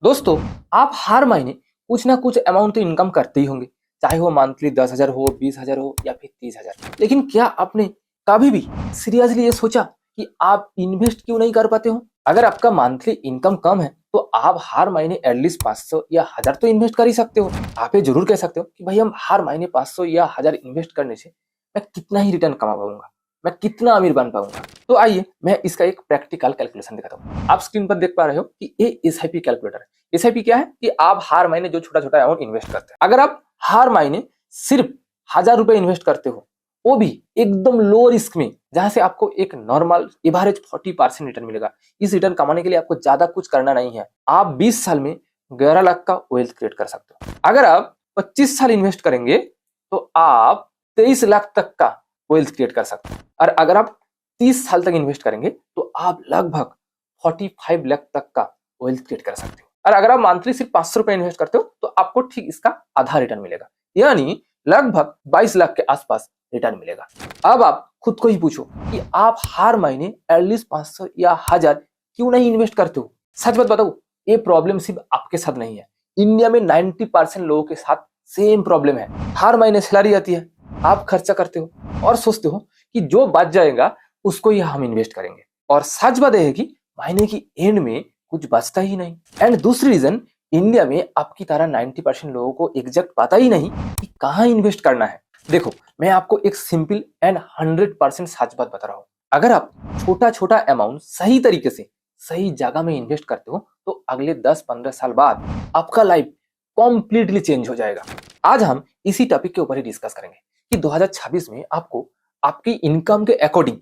दोस्तों, आप हर महीने कुछ ना कुछ अमाउंट तो इनकम करते ही होंगे, चाहे वो मंथली 10,000 हो, 20,000 हो या फिर 30,000। लेकिन क्या आपने कभी भी सीरियसली ये सोचा कि आप इन्वेस्ट क्यों नहीं कर पाते हो? अगर आपका मंथली इनकम कम है तो आप हर महीने एटलीस्ट 500 या 1000 तो इन्वेस्ट कर ही सकते हो। आप ये जरूर कह सकते हो कि भाई हम हर महीने 500 या 1000 इन्वेस्ट करने से मैं कितना ही रिटर्न कमा पाऊंगा, मैं कितना अमीर बन पाऊंगा। तो आइए मैं इसका एक प्रैक्टिकल कैलकुलेशन दिखाता हूँ। आप स्क्रीन पर देख पा रहे हो कि ये एसआईपी कैलकुलेटर है। एसआईपी क्या है कि आप हर महीने जो छोटा छोटा अमाउंट इन्वेस्ट करते हैं, अगर आप हर महीने सिर्फ 1000 रुपए इन्वेस्ट करते हो, वो भी एकदम लो रिस्क में, जहां से आपको एक नॉर्मल एवरेज 40% रिटर्न मिलेगा। इस रिटर्न कमाने के लिए आपको ज्यादा कुछ करना नहीं है। आप 20 साल में 11 लाख का वेल्थ क्रिएट कर सकते हो। अगर आप 25 साल इन्वेस्ट करेंगे तो आप 23 लाख तक का वेल्थ क्रिएट कर सकते हो। और अगर आप 30 साल तक इन्वेस्ट करेंगे तो आप लगभग 45 लाख तक का वेल्थ क्रिएट कर सकते हो। और अगर आप मंथली सिर्फ 500 रुपए इन्वेस्ट करते हो तो आपको ठीक इसका आधा रिटर्न मिलेगा, यानी लगभग 22 लाख के आसपास रिटर्न मिलेगा। अब आप खुद को ही पूछो कि आप हर महीने एटलीस्ट 500 या 1000 क्यों नहीं इन्वेस्ट करते हो? सच बात बताओ, ये प्रॉब्लम सिर्फ आपके साथ नहीं है, इंडिया में 90% लोगों के साथ सेम प्रॉब्लम है। हर महीने सैलरी आती है, आप खर्चा करते हो और सोचते हो कि जो बच जाएगा उसको ही हम इन्वेस्ट करेंगे, और सच बात है कि महीने की एंड में कुछ बचता ही नहीं। एंड दूसरी रीजन, इंडिया में आपकी तरह 90% लोगों को एग्जैक्ट पता ही नहीं कि कहाँ इन्वेस्ट करना है। देखो, मैं आपको एक सिंपल एंड 100% सच बात बता रहा हूँ। अगर आप छोटा छोटा अमाउंट सही तरीके से सही जगह में इन्वेस्ट करते हो तो अगले 10-15 साल बाद आपका लाइफ कॉम्प्लीटली चेंज हो जाएगा। आज हम इसी टॉपिक के ऊपर ही डिस्कस करेंगे कि 2026 में आपको आपकी इनकम के अकॉर्डिंग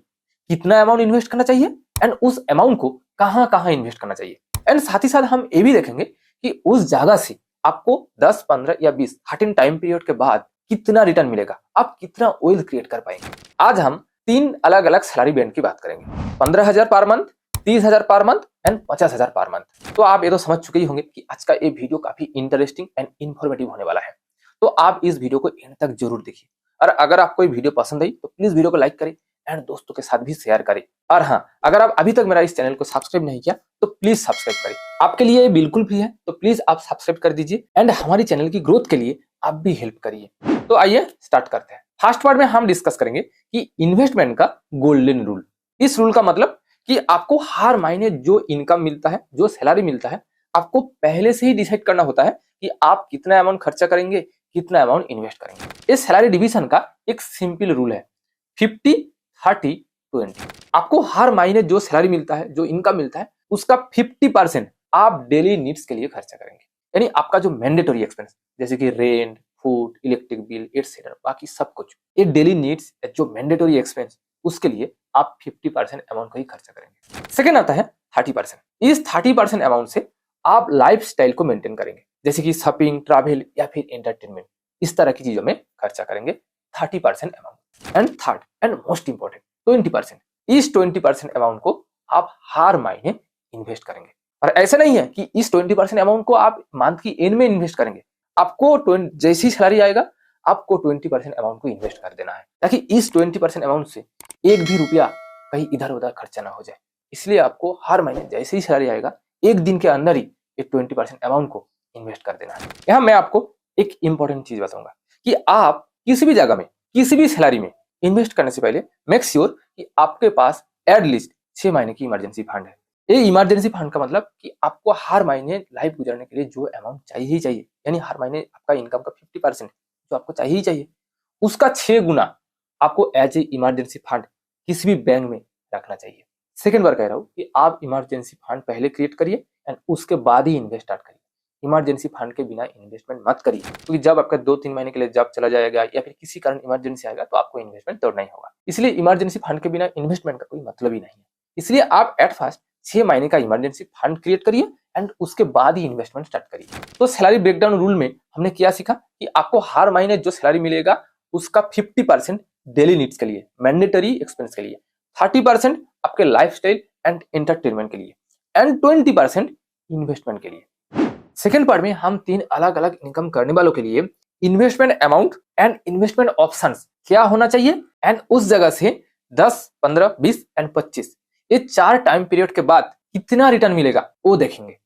कितना अमाउंट इन्वेस्ट करना चाहिए एंड उस अमाउंट को कहां कहां इन्वेस्ट करना चाहिए। एंड साथ ही साथ हम ये भी देखेंगे कि उस जगह से आपको 10, 15 या 20 सर्टेन टाइम पीरियड के बाद कितना रिटर्न मिलेगा, आप कितना वेल्थ क्रिएट कर पाएंगे। आज हम 3 अलग अलग सैलरी बैंड की बात करेंगे, 15,000 per month, 30,000 per month and 50,000 per month. तो आप ये तो समझ चुके ही होंगे कि आज का ये वीडियो काफी इंटरेस्टिंग एंड इन्फॉर्मेटिव होने वाला है। तो आप इस वीडियो को एंड तक जरूर देखिए, और अगर आपको ये वीडियो पसंद आई तो प्लीज वीडियो को लाइक करें एंड दोस्तों के साथ भी शेयर करें। और हाँ, अगर आप अभी तक मेरा इस चैनल को सब्सक्राइब नहीं किया तो प्लीज सब्सक्राइब करें, आपके लिए ये बिल्कुल फ्री है, तो प्लीज आप सब्सक्राइब कर दीजिए एंड हमारी चैनल की ग्रोथ के लिए आप भी हेल्प करिए। तो आइए स्टार्ट करते हैं। फर्स्ट पार्ट में हम डिस्कस करेंगे कि इन्वेस्टमेंट का गोल्डन रूल। इस रूल का मतलब कि आपको हर महीने जो इनकम मिलता है, जो सैलरी मिलता है, आपको पहले से ही डिसाइड करना होता है कि आप कितना अमाउंट खर्चा करेंगे, कितना अमाउंट इन्वेस्ट करेंगे। इस सैलरी डिवीजन का एक सिंपल रूल है 50-30-20। आपको हर महीने जो सैलरी मिलता है, जो इनकम मिलता है, उसका 50% आप डेली नीड्स के लिए खर्चा करेंगे। यानी आपका जो मैंडेटरी एक्सपेंस जैसे कि rent, food, electric bill etcetera, बाकी सब कुछ, ये डेली नीड्स जो मैंडेटरी एक्सपेंस, उसके लिए आप 50% अमाउंट का ही खर्चा करेंगे। सेकेंड आता है 30%। इस 30% अमाउंट से आप लाइफ स्टाइल को मेंटेन करेंगे, जैसे कि शॉपिंग, ट्रैवल या फिर एंटरटेनमेंट, इस तरह की चीजों में खर्चा करेंगे 30% amount. And third and most important 20%। इस 20% अमाउंट को आप हर महीने इन्वेस्ट करेंगे। और ऐसा नहीं है कि इस 20% अमाउंट को आप मंथ की एंड में इन्वेस्ट करेंगे। आपको जैसी ही सैलरी आएगा आपको 20% अमाउंट को इन्वेस्ट कर देना है, ताकि इस 20% अमाउंट से एक भी रुपया कहीं इधर उधर खर्चा ना हो जाए। इसलिए आपको हर महीने जैसे ही सैलरी आएगा एक दिन के अंदर ही एक 20% अमाउंट को इन्वेस्ट कर देना है। यहाँ मैं आपको एक इंपॉर्टेंट चीज बताऊंगा कि आप किसी भी जगह में, किसी भी सैलरी में इन्वेस्ट करने से पहले मेक श्योर कि आपके पास एटलीस्ट 6 महीने की इमरजेंसी फंड है। ये इमरजेंसी फंड का मतलब कि आपको हर महीने लाइफ गुजरने के लिए जो अमाउंट चाहिए ही चाहिए, यानी हर महीने आपका इनकम का 50% जो आपको चाहिए ही चाहिए, उसका 6 गुना आपको एज ए इमरजेंसी फंड किसी भी बैंक में रखना चाहिए। सेकेंड बार कह रहा हूँ कि आप इमरजेंसी फंड पहले क्रिएट करिए एंड उसके बाद ही इन्वेस्ट स्टार्ट करिए। इमरजेंसी फंड के बिना इन्वेस्टमेंट मत करिए, क्योंकि जब आपका 2-3 महीने के लिए जॉब चला जाएगा या फिर किसी कारण इमरजेंसी आएगा तो आपको इन्वेस्टमेंट तोड़ना ही होगा। इसलिए इमरजेंसी फंड के बिना इन्वेस्टमेंट का कोई मतलब ही नहीं है। इसलिए आप एट फर्स्ट 6 महीने का इमरजेंसी फंड क्रिएट करिए एंड उसके बाद ही इन्वेस्टमेंट स्टार्ट करिए। तो सैलरी ब्रेकडाउन रूल में हमने क्या सीखा कि आपको हर महीने जो सैलरी मिलेगा उसका 50% डेली नीड्स के लिए, मैंडेटरी एक्सपेंस के लिए, 30% आपके लाइफस्टाइल एंड एंटरटेनमेंट के लिए एंड 20% इन्वेस्टमेंट के लिए। सेकेंड पार्ट में हम 3 अलग अलग इनकम करने वालों के लिए investment amount and investment options क्या होना चाहिए एंड उस जगह से 10, 15, 20 एंड 25 ये 4 टाइम पीरियड के बाद कितना रिटर्न मिलेगा वो देखेंगे।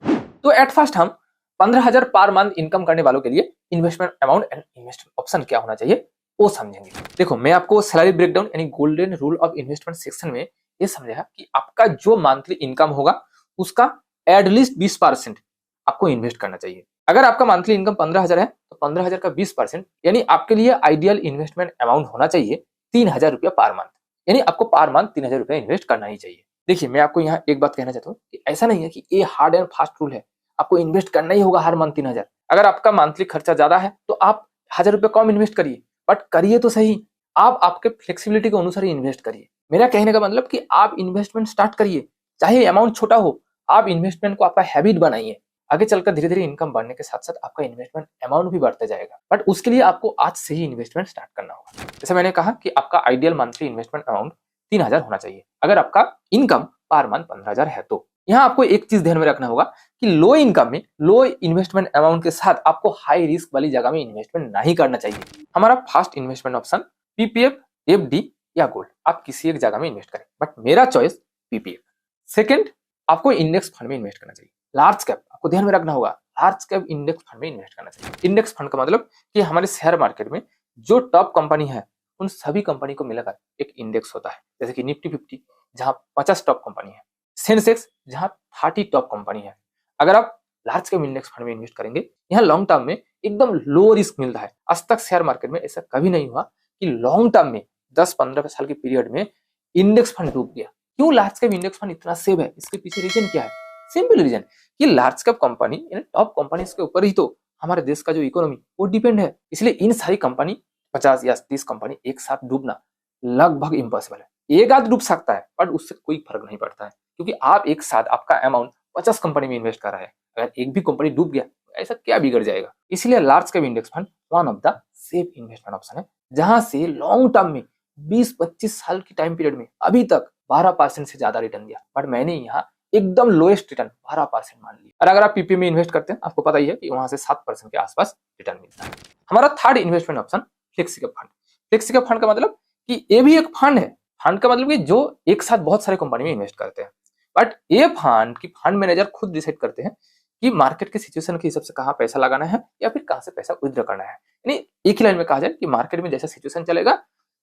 तो एट फर्स्ट हम 15,000 पर मंथ इनकम करने वालों के लिए investment amount and investment option क्या होना चाहिए वो समझेंगे। देखो, मैं आपको सैलरी ब्रेकडाउन यानी golden rule of investment section में ये समझाया कि आपका जो मंथली इनकम होगा उसका एटलीस्ट 20% आपको इन्वेस्ट करना चाहिए। अगर आपका मंथली इनकम 15,000 है तो 15,000 का 20% यानी आपके लिए आइडियल इन्वेस्टमेंट अमाउंट होना चाहिए 3,000 रुपया पर मंथ, यानी आपको पर मंथ 3,000 रुपया इन्वेस्ट करना ही चाहिए। देखिए, मैं आपको यहाँ एक बात कहना चाहता हूँ कि ऐसा नहीं है कि ये हार्ड एंड फास्ट रूल है, आपको इन्वेस्ट करना ही होगा हर मंथ 3,000। अगर आपका मंथली खर्चा ज्यादा है तो आप 1,000 रुपया कम इन्वेस्ट करिए, बट करिए तो सही, आप आपके फ्लेक्सिबिलिटी के अनुसार ही इन्वेस्ट करिए। मेरा कहने का मतलब कि आप इन्वेस्टमेंट स्टार्ट करिए, चाहे अमाउंट छोटा हो, आप इन्वेस्टमेंट को आपका हैबिट बनाइए। आगे चलकर धीरे धीरे इनकम बढ़ने के साथ साथ आपका इन्वेस्टमेंट अमाउंट भी बढ़ता जाएगा, बट उसके लिए आपको आज से ही इन्वेस्टमेंट स्टार्ट करना होगा। जैसे मैंने कहा कि आपका आइडियल मंथली इन्वेस्टमेंट अमाउंट 3,000 होना चाहिए अगर आपका इनकम पर मंथ 15,000 है तो। यहाँ आपको एक चीज ध्यान में रखना होगा कि लो इनकम में लो इन्वेस्टमेंट अमाउंट के साथ आपको हाई रिस्क वाली जगह में इन्वेस्टमेंट नहीं करना चाहिए। हमारा first investment option PPF, FD या गोल्ड, आप किसी एक जगह में इन्वेस्ट करें, बट मेरा चॉइस पीपीएफ। सेकंड, आपको इंडेक्स फंड में इन्वेस्ट करना चाहिए। लार्ज कैप आपको ध्यान में रखना होगा, लार्ज कैप इंडेक्स फंड में इन्वेस्ट करना चाहिए। इंडेक्स फंड का मतलब कि हमारे शेयर मार्केट में जो टॉप कंपनी है उन सभी कंपनी को मिलाकर एक इंडेक्स होता है, जैसे कि निफ्टी 50 जहां 50 टॉप कंपनी है, सेंसेक्स जहां 30 टॉप कंपनी है। अगर आप लार्ज कैप इंडेक्स फंड में इन्वेस्ट करेंगे, यहाँ लॉन्ग टर्म में एकदम लो रिस्क मिलता है। आज तक शेयर मार्केट में ऐसा कभी नहीं हुआ कि लॉन्ग टर्म में 10-15 साल के पीरियड में इंडेक्स फंड डूब गया। क्यों लार्ज कैप इंडेक्स फंड इतना सेफ है? इसके पीछे रीजन क्या है? सिंपल रीजन कि लार्ज कैप कंपनी यानी टॉप कंपनी के ऊपर ही तो हमारे देश का जो इकोनॉमी वो डिपेंड है। इसलिए इन सारी कंपनी 50 या 30 कंपनी एक साथ डूबना लगभग इम्पॉसिबल है। एक आध डूब सकता है बट उससे कोई फर्क नहीं पड़ता है, क्योंकि आप एक साथ आपका अमाउंट 50 कंपनी में इन्वेस्ट कर रहे हैं। अगर एक भी कंपनी डूब गया तो ऐसा क्या बिगड़ जाएगा? इसलिए large cap index fund one of the safe investment option है, जहां से लॉन्ग टर्म में 20-25 साल की टाइम पीरियड में अभी तक 12% से ज्यादा रिटर्न दिया। बट मैंने यहाँ एकदम लोएस्ट रिटर्न 12% मान लिया। और अगर आप पीपी में इन्वेस्ट करते हैं, आपको पता ही है कि वहां से 7% के आसपास रिटर्न मिलता है। हमारा third investment option flexicap fund. Flexicap fund का मतलब कि ये भी एक फंड है। फंड का मतलब कि जो एक साथ बहुत सारे कंपनी में इन्वेस्ट करते हैं, बट ये फंड की फंड मैनेजर खुद डिसाइड करते हैं कि मार्केट के सिचुएशन के हिसाब से कहाँ पैसा लगाना है या फिर कहाँ से पैसा विथड्रॉ करना है। यानी एक ही लाइन में कहा जाए कि मार्केट में जैसा सिचुएशन चलेगा,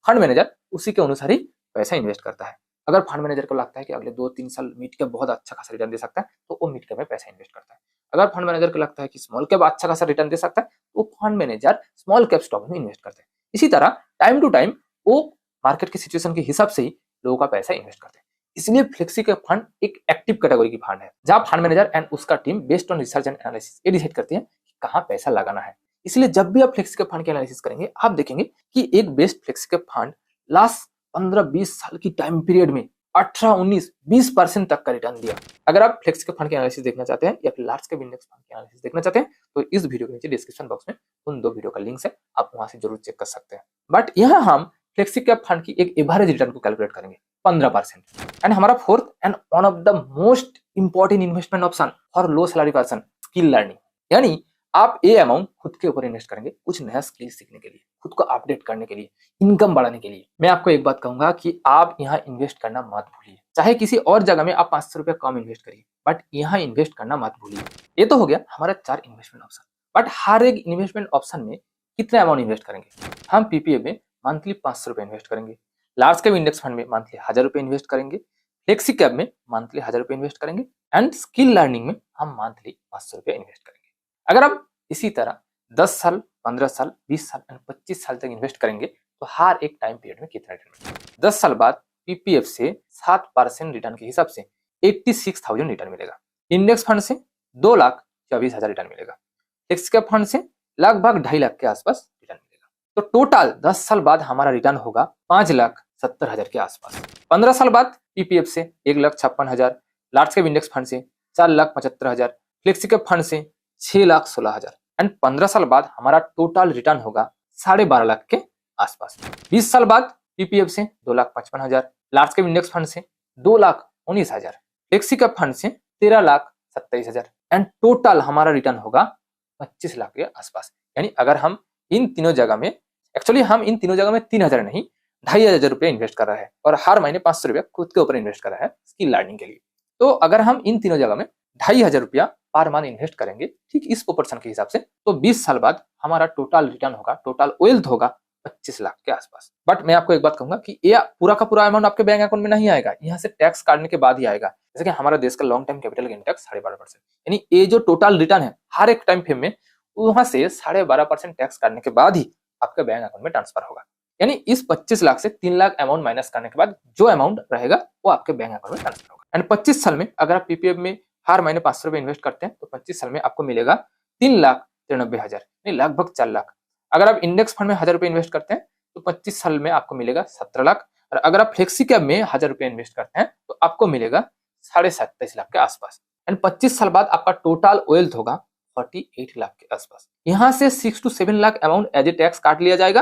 फंड मैनेजर उसी के अनुसार ही पैसा इन्वेस्ट करता है। अगर फंड मैनेजर को लगता है कि अगले 2-3 साल मिड कैप बहुत अच्छा खासा रिटर्न दे सकता है तो वो मिड कैप में पैसा इन्वेस्ट करता है। अगर फंड मैनेजर को लगता है कि स्मॉल कैप अच्छा खासा रिटर्न दे सकता है तो fund manager small cap stock में इन्वेस्ट करते हैं। इसी तरह टाइम टू टाइम वो मार्केट के सिचुएशन के हिसाब से ही लोगों का पैसा इन्वेस्ट करते हैं। इसलिए फ्लेक्सी कैप फंड एक एक्टिव कैटेगरी की फंड है, जहां फंड मैनेजर एंड उसका team based on research and analysis ये डिसाइड करते हैं कि कहां पैसा लगाना है। इसलिए जब भी आप फ्लेक्सी कैप फंड की एनालिसिस करेंगे, आप देखेंगे कि एक best flexi cap fund last 15-20 साल की टाइम पीरियड में 18-19-20% तक का रिटर्न दिया। अगर आप फ्लेक्सी कैप फंड की एनालिसिस देखना चाहते हैं या फिर लार्ज कैप इंडेक्स फंड की एनालिसिस देखना चाहते हैं तो इस वीडियो के नीचे डिस्क्रिप्शन बॉक्स में उन 2 वीडियो का लिंक है, आप वहां से जरूर चेक कर सकते हैं। बट यहाँ हम फ्लेक्सी कैप फंड की एक एवरेज रिटर्न को कैलकुलेट करेंगे 15%। एंड हमारा fourth and one of the most important investment option for low salary person, skill learning. यानी आप ये अमाउंट खुद के ऊपर इन्वेस्ट करेंगे कुछ नया स्किल सीखने के लिए, खुद को अपडेट करने के लिए, इनकम बढ़ाने के लिए। मैं आपको एक बात कहूंगा कि आप यहाँ इन्वेस्ट करना मत भूलिए। चाहे किसी और जगह में आप 500 रुपया कम इन्वेस्ट करिए, बट यहाँ इन्वेस्ट करना मत भूलिए। ये तो हो गया हमारा 4 इन्वेस्टमेंट ऑप्शन। बट हर एक इन्वेस्टमेंट ऑप्शन में कितने अमाउंट इन्वेस्ट करेंगे? हम पीपीएफ में मंथली 500 रुपये इन्वेस्ट करेंगे, लार्ज कैप इंडेक्स फंड में मंथली 1000 रुपये इन्वेस्ट करेंगे, फ्लेक्सी कैप में मंथली 1000 रुपये इन्वेस्ट करेंगे एंड स्किल लर्निंग में हम मंथली 500 रुपये इन्वेस्ट करेंगे। अगर आप इसी तरह 10 साल, 15 साल, 20 साल एंड 25 साल तक इन्वेस्ट करेंगे तो हर एक टाइम पीरियड में कितना रिटर्न मिलेगा? 10 साल बाद पीपीएफ से 7% रिटर्न के हिसाब से 86,000 रिटर्न मिलेगा। इंडेक्स फंड से 2,24,000 रिटर्न मिलेगा। फ्लेक्सी कैप फंड से लगभग 2.5 लाख के आसपास रिटर्न मिलेगा। तो टोटल 10 साल बाद हमारा रिटर्न होगा 5,70,000 के आसपास। 15 साल बाद पीपीएफ से 1,56,000, लार्ज कैप इंडेक्स फंड से 4,75,000, फ्लेक्सी कैप फंड से 6,16,000 एंड 15 साल बाद हमारा टोटल रिटर्न होगा 12.5 लाख के आसपास। 20 साल बाद पीपीएफ से 2,55,000, लार्ज कैप इंडेक्स फंड से 2,19,000, फ्लेक्सी कैप फंड से 13,27,000 एंड टोटल हमारा रिटर्न होगा 25 लाख के आसपास। यानी अगर हम इन तीनों जगह में, एक्चुअली हम इन तीनों जगह में 3,000 नहीं 2,500 रुपये इन्वेस्ट कर रहा है और हर महीने 500 रुपया खुद के ऊपर इन्वेस्ट कर रहा है स्किल लर्निंग के लिए। तो अगर हम इन तीनों जगह में 2,500 रुपया पर मंथ इन्वेस्ट करेंगे, ठीक इस प्रोपोर्शन के हिसाब से, तो 20 साल बाद हमारा टोटल रिटर्न होगा, टोटल वेल्थ होगा 25 लाख के आसपास। बट मैं आपको एक बात कहूंगा कि ये पूरा का पूरा अमाउंट आपके बैंक अकाउंट में नहीं आएगा, यहाँ से टैक्स काटने के बाद ही आएगा। जैसे कि हमारा देश का long time capital gain tax 12.5%, यानी ये जो टोटल रिटर्न है हर एक टाइम फ्रेम में, वहां से 12.5% टैक्स काटने के बाद ही आपके बैंक अकाउंट में ट्रांसफर होगा। यानी इस 25 लाख से 3 लाख अमाउंट माइनस करने के बाद जो अमाउंट रहेगा वो आपके बैंक अकाउंट में ट्रांसफर होगा। एंड 25 साल में अगर आप पीपीएफ में हर महीने 500 रुपए इन्वेस्ट करते हैं तो 25 साल में आपको मिलेगा 3,93,000, यानी लगभग 4 लाख। अगर आप इंडेक्स फंड में 1,000 रुपए इन्वेस्ट करते हैं तो 25 साल में आपको मिलेगा 17 लाख, और अगर आप फ्लेक्सी कैप में 1,000 रुपए इन्वेस्ट करते हैं तो आपको मिलेगा 27.5 लाख के आसपास। एंड 25 साल बाद आपका टोटल वेल्थ होगा 48 लाख के आसपास। यहाँ से 6 to 7 lakh amount as a tax काट लिया जाएगा,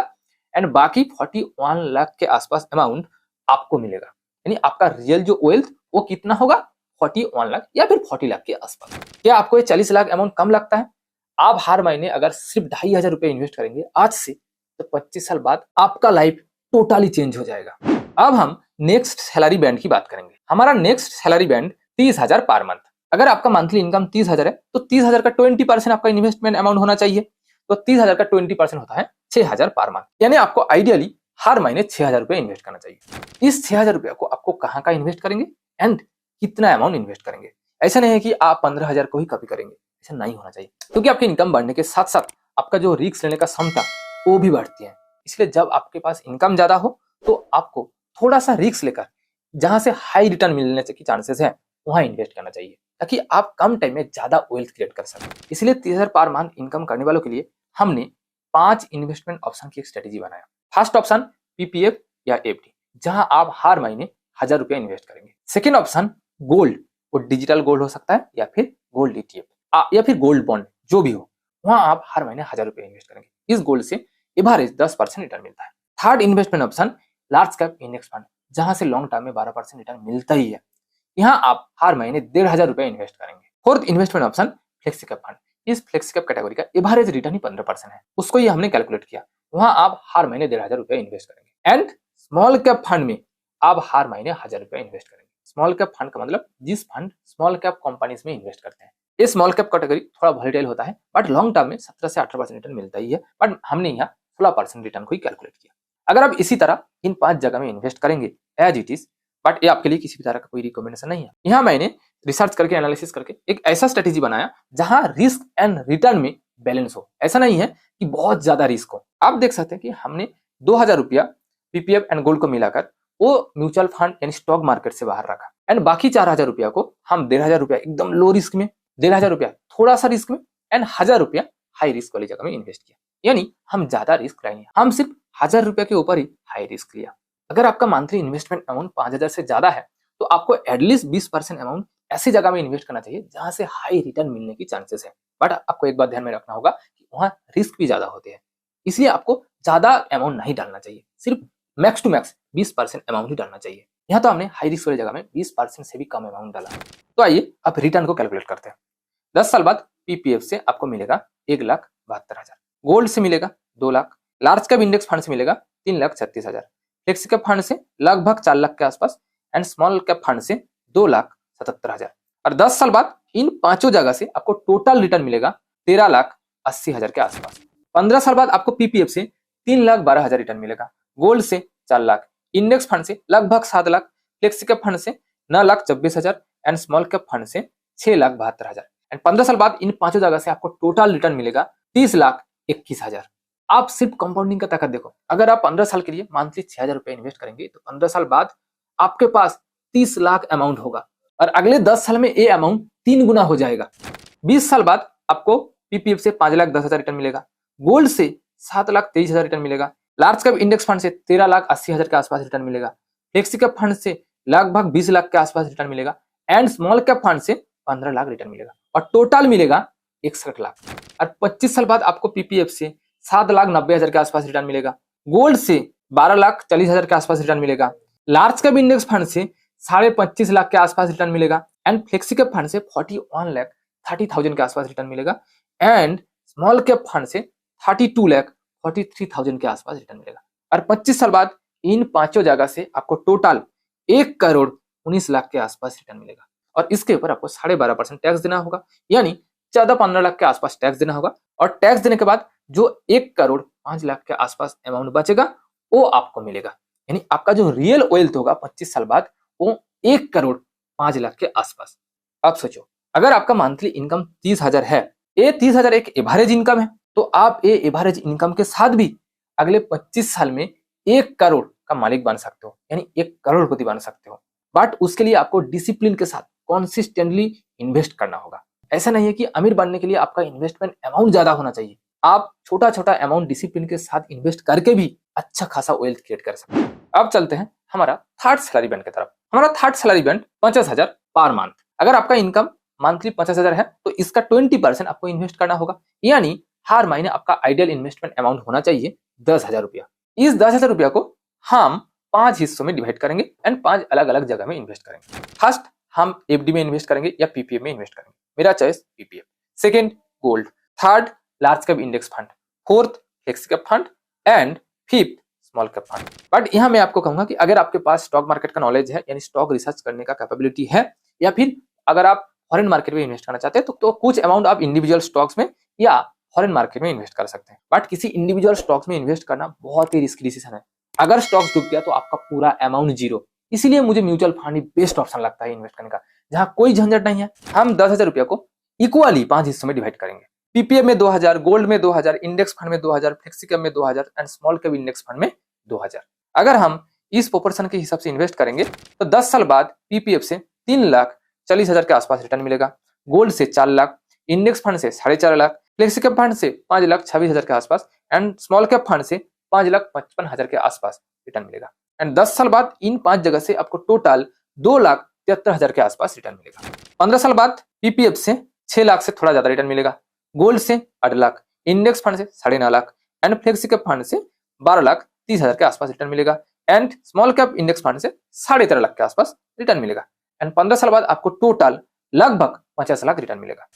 एंड बाकी 41 लाख के आसपास अमाउंट आपको मिलेगा। यानी आपका रियल जो वेल्थ वो कितना होगा, 41 लाख या फिर 40 लाख के आसपास। क्या आपको ये 40 लाख अमाउंट कम लगता है? आप हर महीने अगर सिर्फ 2,500 रुपए इन्वेस्ट करेंगे आज से, तो 25 साल बाद आपका लाइफ टोटली चेंज हो जाएगा। अब हम नेक्स्ट सैलरी बैंड की बात करेंगे। हमारा next salary band 30,000 per month. अगर आपका मंथली इनकम 30,000 है तो 30,000 का 20% आपका इन्वेस्टमेंट अमाउंट होना चाहिए। तो 30,000 का 20% होता है 6,000 पर मंथ, यानी आपको आइडियली हर महीने 6,000 रुपए इन्वेस्ट करना चाहिए। इस 6,000 रुपए को आपको कहाँ का इन्वेस्ट करेंगे एंड कितना अमाउंट इन्वेस्ट करेंगे? ऐसा नहीं है कि आप 15,000 को ही कॉपी करेंगे, ऐसा नहीं होना चाहिए, क्योंकि आपकी इनकम बढ़ने के साथ साथ आपका जो रिस्क लेने का क्षमता वो भी बढ़ती है। इसलिए जब आपके पास इनकम ज्यादा हो तो आपको थोड़ा सा रिस्क लेकर जहां से हाई रिटर्न मिलने की चांसेस है वहां इन्वेस्ट करना चाहिए, ताकि आप कम टाइम में ज्यादा वेल्थ क्रिएट कर सकें। इसलिए 30,000 पर मंथ इनकम करने वालों के लिए हमने 5 इन्वेस्टमेंट ऑप्शन की एक स्ट्रेटेजी बनाया। फर्स्ट ऑप्शन पीपीएफ या एफडी, जहां आप हर महीने 1,000 रुपए इन्वेस्ट करेंगे। सेकेंड ऑप्शन गोल्ड, वो डिजिटल गोल्ड हो सकता है या फिर गोल्ड ईटीएफ या फिर गोल्ड बॉन्ड, जो भी हो, वहां आप हर महीने 1,000 रुपए इन्वेस्ट करेंगे। इस गोल्ड से एवरेज 10% रिटर्न मिलता है। Third investment option large cap index fund, जहां से लॉन्ग टर्म में 12% रिटर्न मिलता ही है। यहाँ आप हर महीने 1,500 रुपए इन्वेस्ट करेंगे। Fourth investment option flexi cap fund. इस फ्लेक्सी कैप कैटेगरी का एवरेज रिटर्न ही 15% है, उसको ही हमने कैलकुलेट किया। वहां आप हर महीने 1,500 रुपए इन्वेस्ट करेंगे। एंड स्मॉल कैप फंड में आप हर महीने 1,000 रुपए इन्वेस्ट करेंगे। स्मॉल कैप फंड का मतलब जिस फंड स्मॉल कैप कंपनीज में इन्वेस्ट करते हैं। ये स्मॉल कैप कैटेगरी थोड़ा वॉलेटाइल होता है, बट लॉन्ग टर्म में 17 से 18% रिटर्न मिलता ही है, बट हमने यहाँ 16% रिटर्न को ही कैलकुलेट किया। अगर आप इसी तरह इन 5 जगह में इन्वेस्ट करेंगे एज इट इज, बट ये आपके लिए किसी भी तरह का कोई रिकमेंडेशन नहीं है। यहाँ मैंने रिसर्च करके एनालिसिस करके एक ऐसा स्ट्रेटेजी बनाया जहां रिस्क एंड रिटर्न में बैलेंस हो। ऐसा नहीं है कि बहुत ज्यादा रिस्क हो। आप देख सकते हैं कि हमने 2,000 रुपया पीपीएफ एंड गोल्ड को मिलाकर वो म्यूचुअल फंड यानी स्टॉक मार्केट से बाहर रखा, एंड बाकी 4,000 रुपया को हम 1,500 रुपया एकदम लो रिस्क में, 1,500 रुपया थोड़ा सा रिस्क में, एंड 1,000 रुपया हाई रिस्क वाली जगह में इन्वेस्ट किया। यानी हम ज्यादा रिस्क नहीं, हम सिर्फ 1,000 रुपया के ऊपर ही हाई रिस्क लिया। अगर आपका मंथली इन्वेस्टमेंट अमाउंट 5,000 से ज्यादा है तो आपको एटलीस्ट 20% अमाउंट ऐसी जगह में इन्वेस्ट करना चाहिए जहां से हाई रिटर्न मिलने की चांसेस है। बट आपको एक बात ध्यान में रखना होगा कि वहां रिस्क भी ज्यादा होते हैं, इसलिए आपको ज्यादा अमाउंट नहीं डालना चाहिए, सिर्फ मैक्स टू मैक्स 20% अमाउंट ही डालना चाहिए। यहाँ तो हमने हाई रिस्क वाली जगह में 20% से भी कम अमाउंट डाला। तो आइए अब रिटर्न को कैलकुलेट करते हैं। 10 साल बाद पीपीएफ से आपको मिलेगा 1,72,000, गोल्ड से मिलेगा 2 lakh, large cap index fund से मिलेगा 3,36,000, फ्लेक्सी कैप फंड से लगभग 4 लाख के आसपास, एंड स्मॉल कैप फंड से 2,77,000। और 10 साल बाद इन 5 जगह से आपको टोटल रिटर्न मिलेगा 13,80,000 के आसपास। 15 साल बाद आपको पीपीएफ से 3,12,000 रिटर्न मिलेगा, गोल्ड से 4 लाख, इंडेक्स फंड से लगभग 7 लाख, फ्लेक्सी कैप फंड से 9,26,000 एंड स्मॉल कैप फंड से 6,72,000। एंड 15 साल बाद इन 5 जगह से आपको टोटल रिटर्न मिलेगा 30,21,000। आप सिर्फ कंपाउंडिंग का ताकत देखो। अगर आप 15 साल के लिए मंथली 6,000 रुपए इन्वेस्ट करेंगे तो 15 साल बाद आपके पास 30 लाख अमाउंट होगा, और अगले 10 साल में ये अमाउंट 3 गुना हो जाएगा। 20 साल बाद आपको पीपीएफ से 5,10,000 रिटर्न मिलेगा, गोल्ड से 7,23,000 रिटर्न मिलेगा, लार्ज कैप इंडेक्स फंड से 13,80,000 के आसपास रिटर्न मिलेगा, फ्लेक्सी कैप फंड से लगभग 20 लाख के आसपास रिटर्न मिलेगा, एंड स्मॉल कैप फंड से 15 लाख रिटर्न मिलेगा, और टोटल मिलेगा 61 लाख। और 25 साल बाद आपको पीपीएफ से 7,90,000 के आसपास रिटर्न मिलेगा, गोल्ड से 12,40,000 के आसपास रिटर्न मिलेगा, लार्ज कैप इंडेक्स फंड से 25.5 लाख के आसपास रिटर्न मिलेगा, एंड फ्लेक्सी कैप फंड से 41,30,000 के आसपास रिटर्न मिलेगा, एंड स्मॉल कैप फंड से 32,43,000 के आसपास रिटर्न मिलेगा। और 25 साल बाद इन 5 जगह से आपको टोटल 1,19,00,000 के आसपास रिटर्न मिलेगा। और इसके ऊपर आपको 12.5% टैक्स देना होगा, यानी 14-15 लाख के आसपास टैक्स देना होगा। और टैक्स देने के बाद जो 1 करोड़ 5 लाख के आसपास अमाउंट बचेगा वो आपको मिलेगा, यानी आपका जो रियल वेल्थ होगा 25 साल बाद वो 1 करोड़ 5 लाख के आसपास। अब सोचो, अगर आपका मंथली इनकम 30,000 है, ये 30,000 एक एवरेज इनकम है, तो आप ये एवरेज इनकम के साथ भी अगले 25 साल में 1 करोड़ का मालिक बन सकते हो, यानी 1 करोड़पति बन सकते हो। बट उसके लिए आपको डिसिप्लिन के साथ कॉन्सिस्टेंटली इन्वेस्ट करना होगा। ऐसा नहीं है कि अमीर बनने के लिए आपका इन्वेस्टमेंट अमाउंट ज्यादा होना चाहिए, आप छोटा छोटा अमाउंट डिसिप्लिन के साथ इन्वेस्ट करके भी अच्छा खासा वेल्थ क्रिएट कर सकते हैं। अब चलते हैं हमारा थर्ड सैलरी बैंड की तरफ। हमारा third salary band 50,000 per month. अगर आपका इनकम मंथली 50,000 है तो इसका 20% आपको इन्वेस्ट करना होगा, यानी हर महीने आपका आइडियल इन्वेस्टमेंट अमाउंट होना चाहिए 10,000 रुपया। इस 10,000 रुपया को हम 5 हिस्सों में डिवाइड करेंगे एंड 5 अलग अलग जगह में इन्वेस्ट करेंगे। फर्स्ट हम एफडी में इन्वेस्ट करेंगे या पीपीएफ में इन्वेस्ट करेंगे, मेरा choice PPF. Second gold, third large cap index fund, fourth flexi cap fund and fifth small cap fund. But यहाँ मैं आपको कहूंगा कि अगर आपके पास स्टॉक मार्केट का नॉलेज है, यानी स्टॉक रिसर्च करने का कैपेबिलिटी है, या फिर अगर आप फॉरेन मार्केट में इन्वेस्ट करना चाहते हैं तो कुछ अमाउंट आप इंडिविजुअल स्टॉक्स में या फॉरेन मार्केट में इन्वेस्ट कर सकते हैं। बट किसी इंडिविजुअल स्टॉक्स में इन्वेस्ट करना बहुत ही रिस्की डिसीजन है। अगर स्टॉक्स डूब गया तो आपका पूरा अमाउंट जीरो। इसीलिए मुझे म्यूचुअल फंड ही बेस्ट ऑप्शन लगता है इन्वेस्ट करने का, जहाँ कोई झंझट नहीं है। हम 10,000 रुपया को इक्वली 5 हिस्सों में डिवाइड करेंगे। पीपीएफ में 2,000, गोल्ड में 2,000, इंडेक्स फंड में 2,000, फ्लेक्सी कैप में 2,000 and small cap index fund में 2,000। अगर हम इस प्रोपोर्शन के हिसाब से इन्वेस्ट करेंगे तो 10 साल बाद पीपीएफ से 3,40,000 के आसपास रिटर्न मिलेगा, गोल्ड से 4 लाख, इंडेक्स फंड से 4.5 लाख, फ्लेक्सी कैप फंड से 5,26,000 के आसपास एंड स्मॉल कैप फंड से 5,55,000 के आसपास रिटर्न मिलेगा। एंड 10 साल बाद इन 5 जगह से आपको टोटल 2,73,000 के आसपास रिटर्न मिलेगा। 15 साल बाद पीपीएफ से 6 लाख से थोड़ा ज्यादा रिटर्न मिलेगा, गोल्ड से 8 लाख, इंडेक्स फंड से 9.5 lakh and flexi cap fund से 12,30,000 के आसपास रिटर्न मिलेगा and small cap index fund से 13.5 लाख के आसपास रिटर्न मिलेगा। एंड 15 साल बाद आपको टोटल लगभग 50 लाख रिटर्न मिलेगा।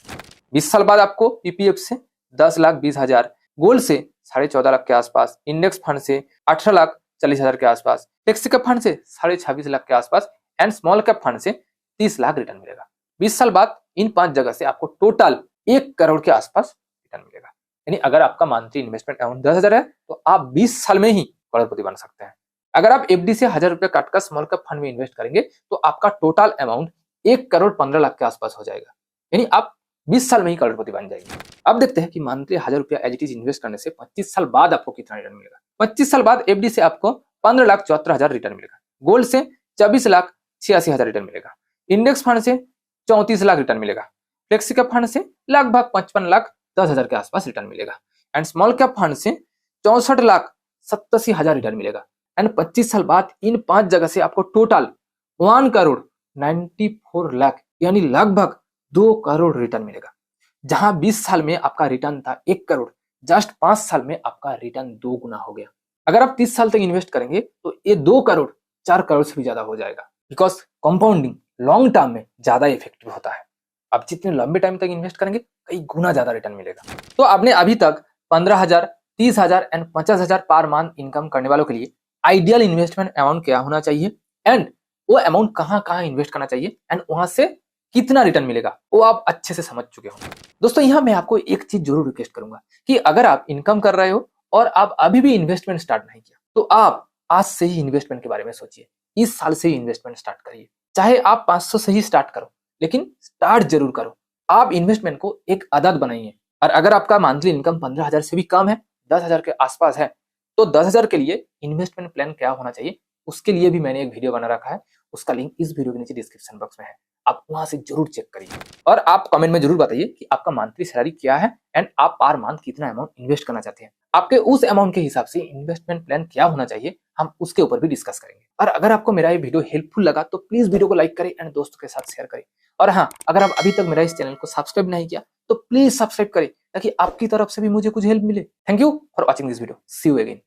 20 साल बाद आपको पीपीएफ से 10,20,000, गोल्ड से 14.5 लाख के आसपास, इंडेक्स फंड से 18,40,000 के आसपास, फ्लेक्सी कैप फंड से 26.5 लाख के आसपास एंड स्मॉल कैप फंड से 30 लाख रिटर्न मिलेगा। 20 साल बाद इन 5 जगह से आपको टोटल 1 करोड़ के आसपास रिटर्न मिलेगा। यानी अगर आपका मंथली इन्वेस्टमेंट अमाउंट 10,000 है तो आप 20 साल में ही करोड़पति बन सकते हैं। अगर आप एफडी से 1,000 रुपया काटकर स्मॉल कैप फंड में इन्वेस्ट करेंगे तो आपका टोटल अमाउंट 1 करोड़ 15 लाख के आसपास हो जाएगा, यानी आप 20 साल में ही करोड़पति बन जाएंगे। अब देखते हैं कि मंथली 1,000 रुपया एज इट इज इन्वेस्ट करने से 25 साल बाद आपको कितना रिटर्न मिलेगा। 25 साल बाद एफडी से आपको 15,74,000 रिटर्न मिलेगा, गोल्ड से 24,86,000 रिटर्न मिलेगा, इंडेक्स फंड से 34 लाख रिटर्न मिलेगा, फ्लेक्सी कैप फंड से लगभग 55,10,000 के आसपास रिटर्न मिलेगा एंड स्मॉल कैप फंड से 64,87,000 रिटर्न मिलेगा। एंड 25 साल बाद इन 5 जगह से आपको टोटल 1 करोड़ 94 लाख यानी लगभग 2 करोड़ रिटर्न मिलेगा। जहां 20 साल में आपका रिटर्न था 1 करोड़, जस्ट 5 साल में आपका रिटर्न 2 गुना हो गया। अगर आप 30 साल तक इन्वेस्ट करेंगे तो ये 2 करोड़ 4 करोड़ से भी ज्यादा हो जाएगा, बिकॉज कंपाउंडिंग लॉन्ग टर्म में ज्यादा इफेक्टिव होता है। आप जितने लंबे टाइम तक इन्वेस्ट करेंगे कई गुना ज्यादा रिटर्न मिलेगा। तो आपने अभी तक 15,000, 30,000 एंड 50,000 पर मंथ इनकम करने वालों के लिए आइडियल इन्वेस्टमेंट अमाउंट क्या होना चाहिए एंड वो अमाउंट कहां इन्वेस्ट करना चाहिए एंड वहां से कितना रिटर्न मिलेगा वो आप अच्छे से समझ चुके होंगे। दोस्तों यहाँ मैं आपको एक चीज जरूर रिक्वेस्ट करूंगा कि अगर आप इनकम कर रहे हो और आप अभी भी इन्वेस्टमेंट स्टार्ट नहीं किया तो आप आज से ही इन्वेस्टमेंट के बारे में सोचिए। इस साल से ही इन्वेस्टमेंट स्टार्ट करिए, चाहे आप 500 से ही स्टार्ट करो, लेकिन स्टार्ट जरूर करो। आप इन्वेस्टमेंट को एक आदत बनाइए। और अगर आपका मंथली इनकम 15,000 से भी कम है, 10,000 के आसपास है, तो 10,000 के लिए इन्वेस्टमेंट प्लान क्या होना चाहिए उसके लिए भी मैंने एक वीडियो बना रखा है। उसका लिंक इस वीडियो के नीचे डिस्क्रिप्शन बॉक्स में है, आप वहां से जरूर चेक करिए। और आप कमेंट में जरूर बताइए कि आपका मंथली सैलरी क्या है एंड आप पर मंथ कितना अमाउंट इन्वेस्ट करना चाहते हैं। आपके उस अमाउंट के हिसाब से इन्वेस्टमेंट प्लान क्या होना चाहिए हम उसके ऊपर भी डिस्कस करेंगे। और अगर आपको मेरा ये वीडियो हेल्पफुल लगा तो प्लीज वीडियो को लाइक करें एंड दोस्तों के साथ शेयर करें। और हाँ, अगर आप अभी तक मेरा इस चैनल को सब्सक्राइब नहीं किया तो प्लीज सब्सक्राइब करें ताकि आपकी तरफ से भी मुझे कुछ हेल्प मिले। Thank you for watching this video. See you again.